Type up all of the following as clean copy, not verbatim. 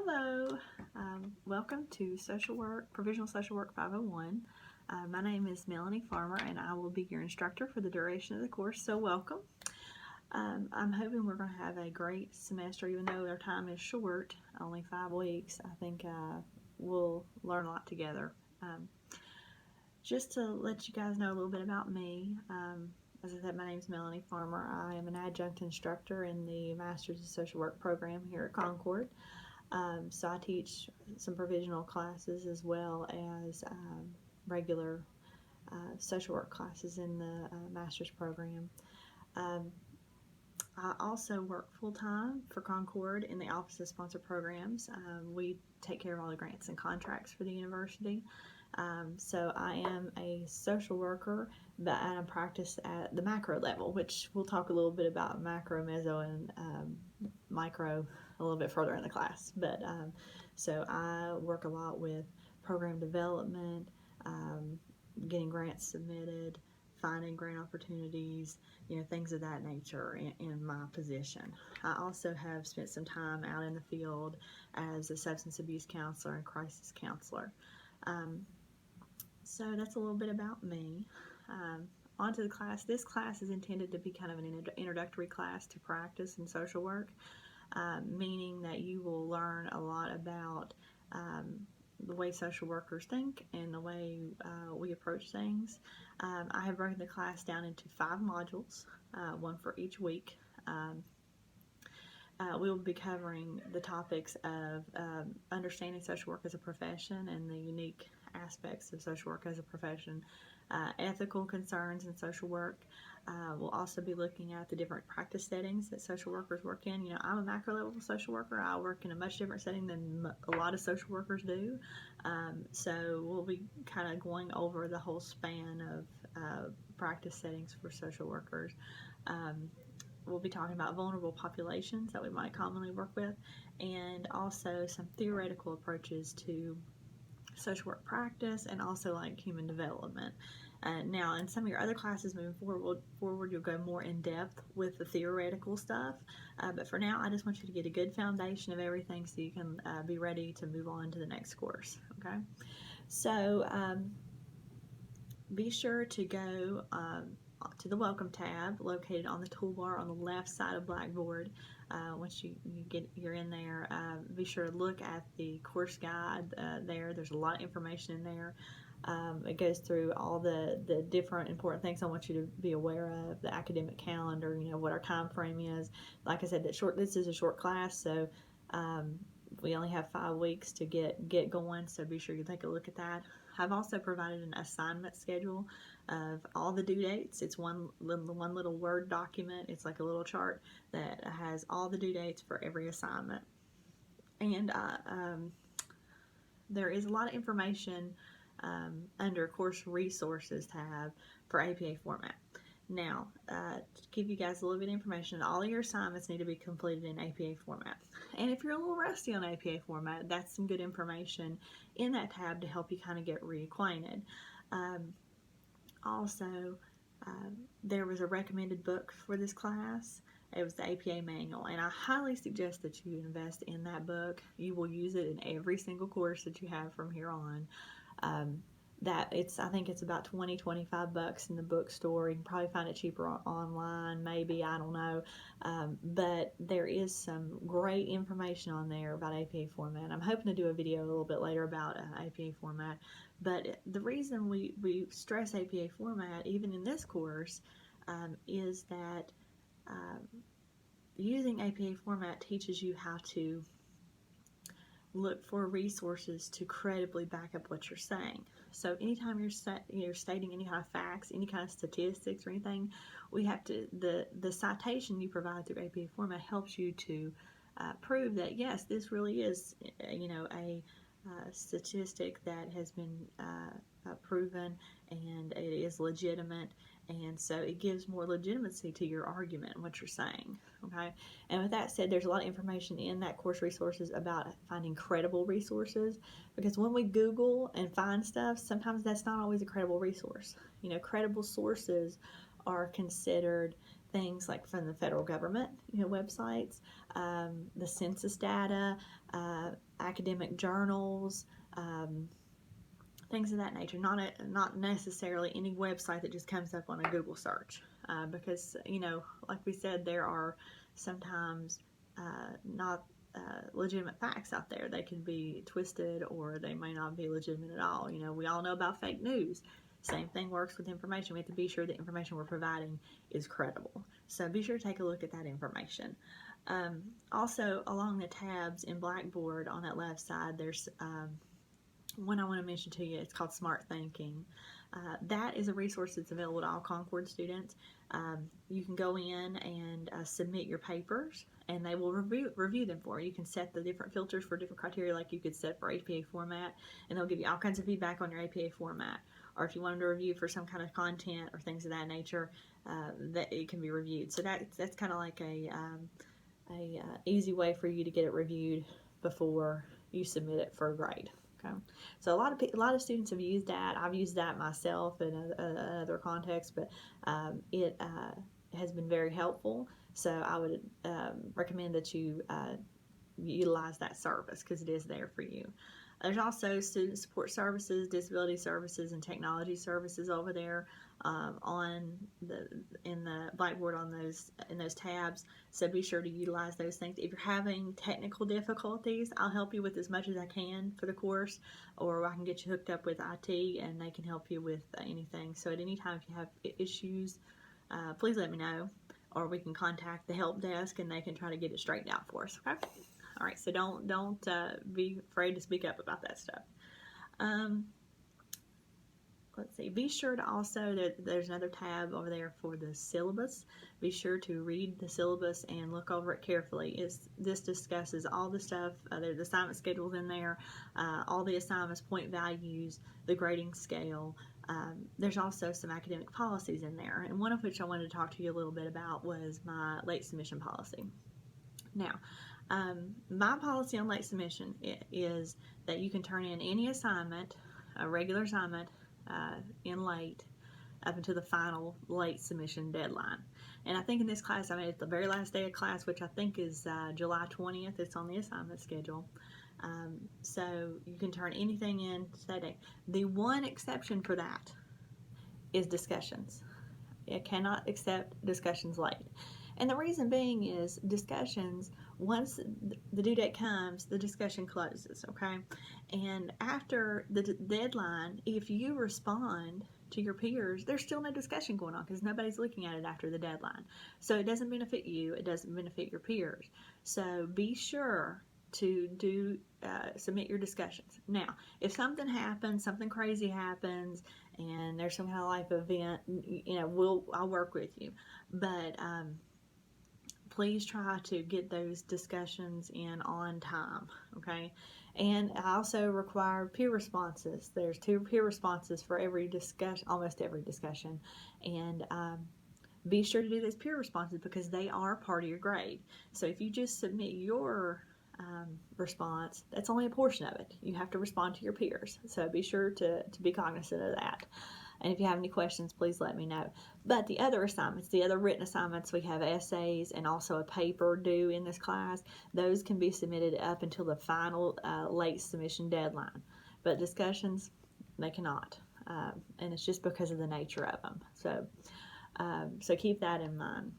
Hello, welcome to Provisional Social Work 501. My name is Melanie Farmer and I will be your instructor for the duration of the course, so welcome. I'm hoping we're going to have a great semester, even though our time is short, only 5 weeks. I think we'll learn a lot together. Just to let you guys know a little bit about me, as I said, my name is Melanie Farmer. I am an adjunct instructor in the Masters of Social Work program here at Concord. So I teach some provisional classes as well as regular social work classes in the master's program. I also work full-time for Concord in the Office of Sponsored Programs. We take care of all the grants and contracts for the university. So I am a social worker, but I practice at the macro level, which we'll talk a little bit about macro, meso, and micro a little bit further in the class. But so I work a lot with program development, getting grants submitted, finding grant opportunities, things of that nature in my position. I also have spent some time out in the field as a substance abuse counselor and crisis counselor. So that's a little bit about me. On to the class. This class is intended to be kind of an introductory class to practice in social work, meaning that you will learn a lot about the way social workers think and the way we approach things. I have broken the class down into 5 modules, one for each week. We will be covering the topics of understanding social work as a profession and the unique aspects of social work as a profession, ethical concerns in social work. We'll also be looking at the different practice settings that social workers work in. I'm a macro level social worker. I work in a much different setting than a lot of social workers do. So we'll be kind of going over the whole span of practice settings for social workers. We'll be talking about vulnerable populations that we might commonly work with, and also some theoretical approaches to social work practice and also like human development. Now, in some of your other classes moving forward, you'll go more in depth with the theoretical stuff. But for now, I just want you to get a good foundation of everything so you can be ready to move on to the next course. Okay? So be sure to go to the Welcome tab located on the toolbar on the left side of Blackboard. Once you're in there, be sure to look at the course guide there. There's a lot of information in there. It goes through all the different important things I want you to be aware of, the academic calendar, what our time frame is. Like I said, this is a short class, so we only have 5 weeks to get going, so be sure you take a look at that. I've also provided an assignment schedule of all the due dates. It's one little Word document. It's like a little chart that has all the due dates for every assignment. And there is a lot of information under Course Resources tab for APA format. Now, to give you guys a little bit of information, all of your assignments need to be completed in APA format. And if you're a little rusty on APA format, that's some good information in that tab to help you kind of get reacquainted. Also, there was a recommended book for this class. It was the APA manual, and I highly suggest that you invest in that book. You will use it in every single course that you have from here on. I think it's about $20-25 in the bookstore. You can probably find it cheaper online, maybe, I don't know. But there is some great information on there about APA format. I'm hoping to do a video a little bit later about APA format. But the reason we stress APA format, even in this course, is that using APA format teaches you how to look for resources to credibly back up what you're saying. So anytime you're stating any kind of facts, any kind of statistics or anything, we have to the citation you provide through APA format helps you to prove that yes, this really is a statistic that has been proven and it is legitimate, and so it gives more legitimacy to your argument and what you're saying. Okay, and with that said, there's a lot of information in that course resources about finding credible resources, because when we Google and find stuff, sometimes that's not always a credible resource. Credible sources are considered things like from the federal government, websites, the census data, academic journals, things of that nature. Not necessarily any website that just comes up on a Google search, because like we said, there are sometimes not legitimate facts out there. They can be twisted, or they may not be legitimate at all. We all know about fake news. Same thing works with information. We have to be sure the information we're providing is credible. So be sure to take a look at that information. Also, along the tabs in Blackboard on that left side, there's one I want to mention to you. It's called Smart Thinking. That is a resource that's available to all Concord students. You can go in and submit your papers, and they will review them for you. You can set the different filters for different criteria, like you could set for APA format, and they'll give you all kinds of feedback on your APA format. Or if you want them to review for some kind of content or things of that nature, that it can be reviewed. So that's kind of like a easy way for you to get it reviewed before you submit it for a grade. Okay, so a lot of students have used that. I've used that myself in other contexts, but it has been very helpful. So I would recommend that you utilize that service, because it is there for you. There's also student support services, disability services, and technology services over there in the Blackboard in those tabs. So be sure to utilize those things. If you're having technical difficulties, I'll help you with as much as I can for the course, or I can get you hooked up with IT and they can help you with anything. So at any time, if you have issues, please let me know, or we can contact the help desk and they can try to get it straightened out for us. Okay. All right, so don't be afraid to speak up about that stuff. Let's see. Be sure to also, there's another tab over there for the syllabus. Be sure to read the syllabus and look over it carefully. This discusses all the stuff. There's assignment schedules in there, all the assignments, point values, the grading scale. There's also some academic policies in there, and one of which I wanted to talk to you a little bit about was my late submission policy. Now, my policy on late submission is that you can turn in any assignment, a regular assignment, in late up until the final late submission deadline. And I think in this class, I made it the very last day of class, which I think is July 20th. It's on the assignment schedule. So you can turn anything in that day. The one exception for that is discussions. It cannot accept discussions late. And the reason being is discussions, once the due date comes, the discussion closes, okay? And after the deadline, if you respond to your peers, there's still no discussion going on because nobody's looking at it after the deadline. So it doesn't benefit you, it doesn't benefit your peers. So be sure to submit your discussions. Now, if something happens, something crazy happens, and there's some kind of life event, I'll work with you. But please try to get those discussions in on time, okay? And I also require peer responses. There's 2 peer responses for every discussion, almost every discussion. And be sure to do those peer responses because they are part of your grade. So if you just submit your response, that's only a portion of it. You have to respond to your peers. So be sure to be cognizant of that. And if you have any questions, please let me know. But the other assignments, the other written assignments, we have essays and also a paper due in this class. Those can be submitted up until the final late submission deadline. But discussions, they cannot. And it's just because of the nature of them. So keep that in mind.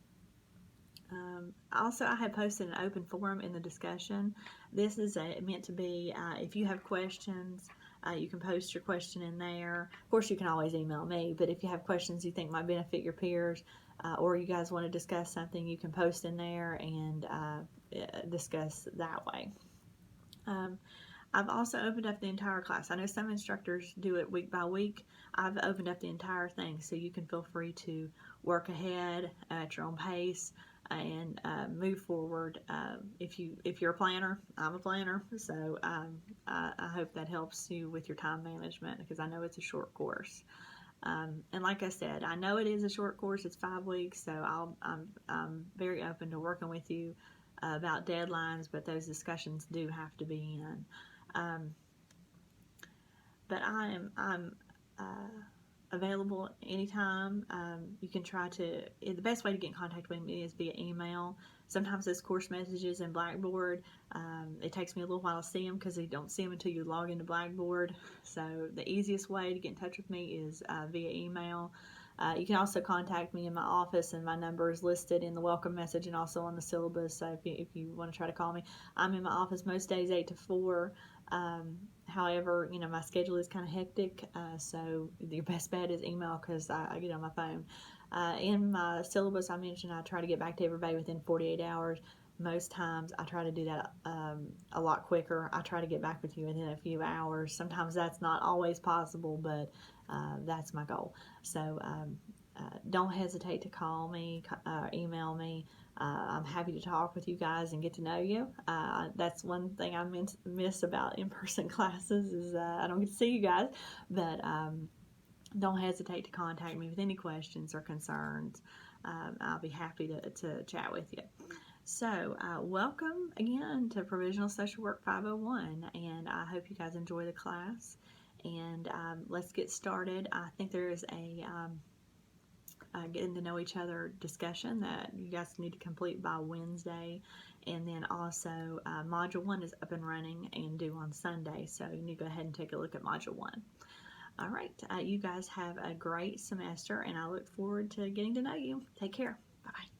Also, I have posted an open forum in the discussion. This is meant to be, if you have questions, you can post your question in there. Of course, you can always email me, but if you have questions you think might benefit your peers, or you guys want to discuss something, you can post in there and discuss that way. I've also opened up the entire class. I know some instructors do it week by week. I've opened up the entire thing, so you can feel free to work ahead at your own pace and move forward. If you're a planner, I'm a planner, so I hope that helps you with your time management because I know it's a short course. And like I said, I know it is a short course. It's 5 weeks, so I'm very open to working with you about deadlines, but those discussions do have to be in. But I'm available anytime. You can try to, the best way to get in contact with me is via email. Sometimes those course messages in Blackboard, it takes me a little while to see them because you don't see them until you log into Blackboard. So the easiest way to get in touch with me is via email. You can also contact me in my office, and my number is listed in the welcome message and also on the syllabus. So if you want to try to call me, I'm in my office most days 8 to 4. However, my schedule is kind of hectic, so your best bet is email because I get on my phone. In my syllabus, I mentioned I try to get back to everybody within 48 hours. Most times I try to do that a lot quicker. I try to get back with you within a few hours. Sometimes that's not always possible, but that's my goal. So don't hesitate to call me, email me. I'm happy to talk with you guys and get to know you. That's one thing I miss about in-person classes is I don't get to see you guys, but don't hesitate to contact me with any questions or concerns. I'll be happy to chat with you. So, welcome again to Provisional Social Work 501, and I hope you guys enjoy the class. And let's get started. I think there is a getting to know each other discussion that you guys need to complete by Wednesday. And then also, Module 1 is up and running and due on Sunday, so you need to go ahead and take a look at Module 1. All right, you guys have a great semester, and I look forward to getting to know you. Take care. Bye-bye.